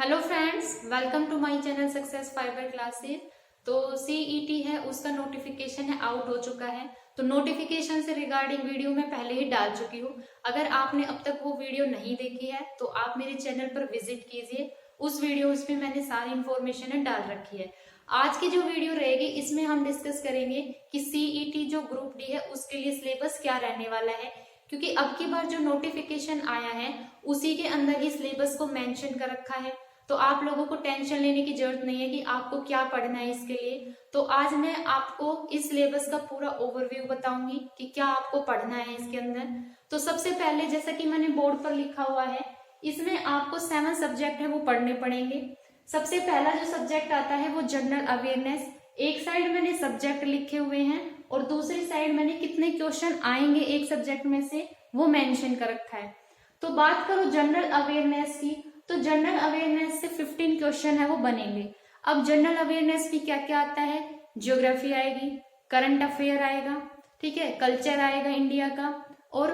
Hello friends, welcome to my channel success fibre classes. तो CET है, उसका notification है आउट हो चुका है। तो नोटिफिकेशन से रिगार्डिंग वीडियो मैं पहले ही डाल चुकी हूँ। अगर आपने अब तक वो वीडियो नहीं देखी है तो आप मेरे चैनल पर विजिट कीजिए। उस वीडियो में मैंने सारी इंफॉर्मेशन डाल रखी है। आज की जो वीडियो रहेगी इसमें हम डिस्कस करेंगे कि सीईटी जो ग्रुप डी है उसके लिए सिलेबस क्या रहने वाला है, क्योंकि अब की बार जो नोटिफिकेशन आया है उसी के अंदर ही सिलेबस को मेंशन कर रखा है। तो आप लोगों को टेंशन लेने की जरूरत नहीं है कि आपको क्या पढ़ना है इसके लिए। तो आज मैं आपको इस सिलेबस का पूरा ओवरव्यू बताऊंगी कि क्या आपको पढ़ना है इसके अंदर। तो सबसे पहले जैसा कि मैंने बोर्ड पर लिखा हुआ है, इसमें आपको 7 सब्जेक्ट है वो पढ़ने पड़ेंगे। सबसे पहला जो सब्जेक्ट आता है वो जनरल अवेयरनेस। एक साइड मैंने सब्जेक्ट लिखे हुए हैं और दूसरी साइड मैंने कितने क्वेश्चन आएंगे एक सब्जेक्ट में से वो मेंशन कर रखा है। तो बात करो जनरल अवेयरनेस की, तो जनरल अवेयरनेस से 15 क्वेश्चन है वो बनेंगे। अब जनरल अवेयरनेस में क्या क्या आता है, ज्योग्राफी आएगी, करंट अफेयर आएगा, ठीक है, कल्चर आएगा इंडिया का, और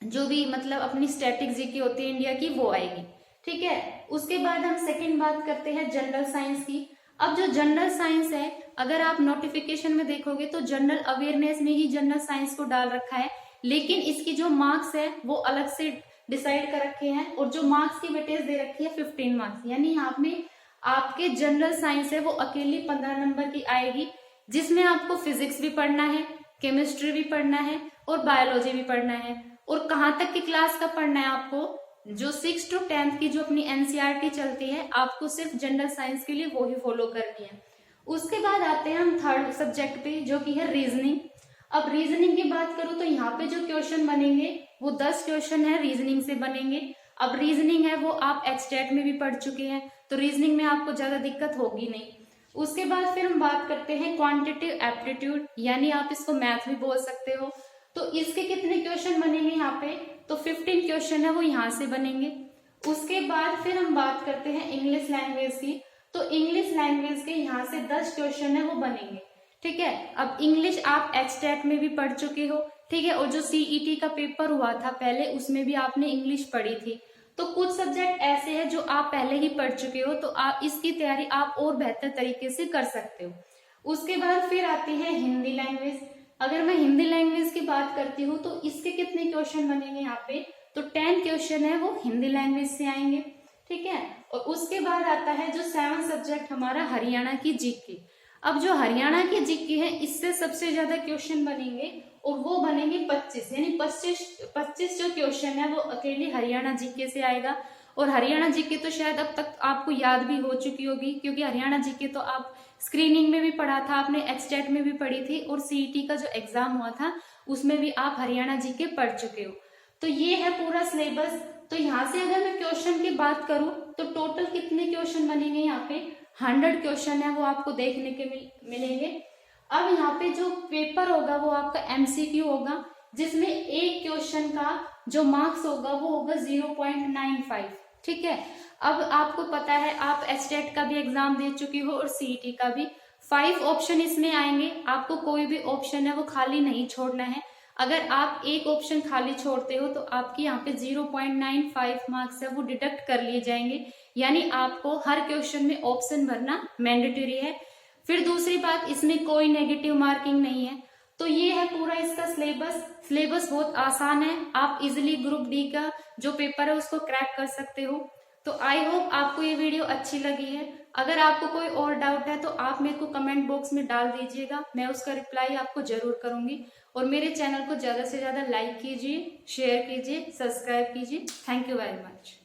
जो भी मतलब अपनी स्टैटिक जीके होती है इंडिया की वो आएगी, ठीक है। उसके बाद हम सेकंड बात करते हैं जनरल साइंस की। अब जो जनरल साइंस है, अगर आप नोटिफिकेशन में देखोगे तो जनरल अवेयरनेस में ही जनरल साइंस को डाल रखा है, लेकिन इसकी जो मार्क्स है वो अलग से डिसाइड कर रखे हैं और जो मार्क्स की वेटेज दे रखी है 15 मार्क्स, यानी यहाँ में आपके जनरल साइंस है वो अकेली 15 नंबर की आएगी, जिसमें आपको फिजिक्स भी पढ़ना है, केमिस्ट्री भी पढ़ना है और बायोलॉजी भी पढ़ना है। और कहाँ तक की क्लास का पढ़ना है आपको, जो 6 to 10 की जो अपनी एनसीईआरटी चलती है आपको सिर्फ जनरल साइंस के लिए वो ही फॉलो करनी है। उसके बाद आते हैं हम थर्ड सब्जेक्ट पे जो कि है रीजनिंग। अब रीजनिंग की बात करूं तो यहाँ पे जो क्वेश्चन बनेंगे वो 10 क्वेश्चन है रीजनिंग से बनेंगे। अब रीजनिंग है वो आप एचटेट में भी पढ़ चुके हैं, तो रीजनिंग में आपको ज्यादा दिक्कत होगी नहीं। उसके बाद फिर हम बात करते हैं क्वांटिटेटिव एप्टीट्यूड, यानी आप इसको मैथ भी बोल सकते हो। तो इसके कितने क्वेश्चन बनेंगे यहाँ पे, तो 15 क्वेश्चन है वो यहाँ से बनेंगे। उसके बाद फिर हम बात करते हैं इंग्लिश लैंग्वेज की। तो इंग्लिश लैंग्वेज के यहाँ से 10 क्वेश्चन है वो बनेंगे, ठीक है। अब इंग्लिश आप एचटेट में भी पढ़ चुके हो, ठीक है, और जो सीईटी का पेपर हुआ था पहले उसमें भी आपने इंग्लिश पढ़ी थी। तो कुछ सब्जेक्ट ऐसे हैं जो आप पहले ही पढ़ चुके हो, तो आप इसकी तैयारी आप और बेहतर तरीके से कर सकते हो। उसके बाद फिर आती है हिंदी लैंग्वेज। अगर मैं हिंदी लैंग्वेज की बात करती हूँ तो इसके कितने क्वेश्चन बनेंगे यहाँ पे, तो 10 क्वेश्चन है वो हिंदी लैंग्वेज से आएंगे, ठीक है। और उसके बाद आता है जो 7 सब्जेक्ट हमारा हरियाणा की जीके। अब जो हरियाणा की जीके है इससे सबसे ज्यादा क्वेश्चन बनेंगे और वो बनेंगे 25, यानी 25 जो क्वेश्चन है वो अकेले हरियाणा जीके से आएगा। और हरियाणा जीके तो शायद अब तक आपको याद भी हो चुकी होगी, क्योंकि हरियाणा जीके तो आप स्क्रीनिंग में भी पढ़ा था, आपने एचटेट में भी पढ़ी थी, और सीईटी का जो एग्जाम हुआ था उसमें भी आप हरियाणा जीके पढ़ चुके हो। तो ये है पूरा सिलेबस। तो यहाँ से अगर मैं क्वेश्चन की बात करूं तो टोटल कितने क्वेश्चन बनेंगे, यहाँ पे 100 क्वेश्चन है वो आपको देखने के मिलेंगे। अब यहाँ पे जो पेपर होगा वो आपका एमसीक्यू होगा, जिसमें एक क्वेश्चन का जो मार्क्स होगा वो होगा 0.95, ठीक है। अब आपको पता है आप एचटेट का भी एग्जाम दे चुकी हो और सीईटी का भी। 5 ऑप्शन इसमें आएंगे, आपको कोई भी ऑप्शन है वो खाली नहीं छोड़ना है। अगर आप एक ऑप्शन खाली छोड़ते हो तो आपके यहाँ पे 0.95 मार्क्स है वो डिडक्ट कर लिए जाएंगे, यानी आपको हर क्वेश्चन में ऑप्शन भरना मैंडेटरी है। फिर दूसरी बात, इसमें कोई नेगेटिव मार्किंग नहीं है। तो ये है पूरा इसका सिलेबस बहुत आसान है, आप इजिली ग्रुप डी का जो पेपर है उसको क्रैक कर सकते हो। तो आई होप आपको ये वीडियो अच्छी लगी है। अगर आपको कोई और डाउट है तो आप मेरे को कमेंट बॉक्स में डाल दीजिएगा, मैं उसका रिप्लाई आपको जरूर करूंगी। और मेरे चैनल को ज्यादा से ज्यादा लाइक कीजिए, शेयर कीजिए, सब्सक्राइब कीजिए। Thank you very much.